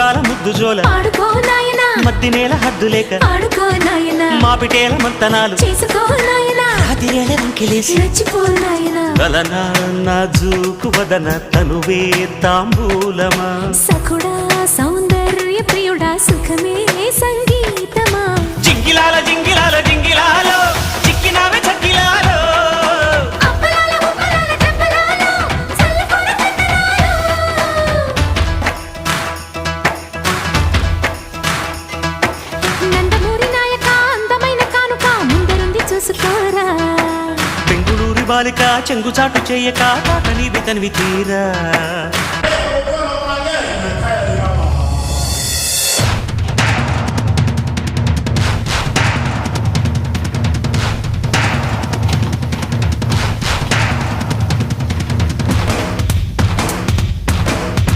ముత్యాల ముద్దు జోల ఆడుకో నాయనా మద్ది నేల హద్దు లేక ఆడుకో నాయనా మా పిటేల మంతనాలు చేసుకో నాయనా రాతిరేల రంకెలేసి రెచ్చిపో నాయనా కలనా నాజూకు వదన తనువే తాంబూలమా సఖుడా సౌందర్య ప్రియుడా సుఖమే సంగీతమా జింగిలాల జింగిలాల జింగిలాలో చిక్కినావే చక్కిలాలో అప్పలాల ఉప్పలాల టప్పలాల చల్లకొర చందనాలు నందమూరి నాయక అందమైన కానుక ముందరుంది చూసుకోరా బెంగుళూరు బాలిక చెంగుచాటు చెయ్యక తాట నీవి తనివి తీరా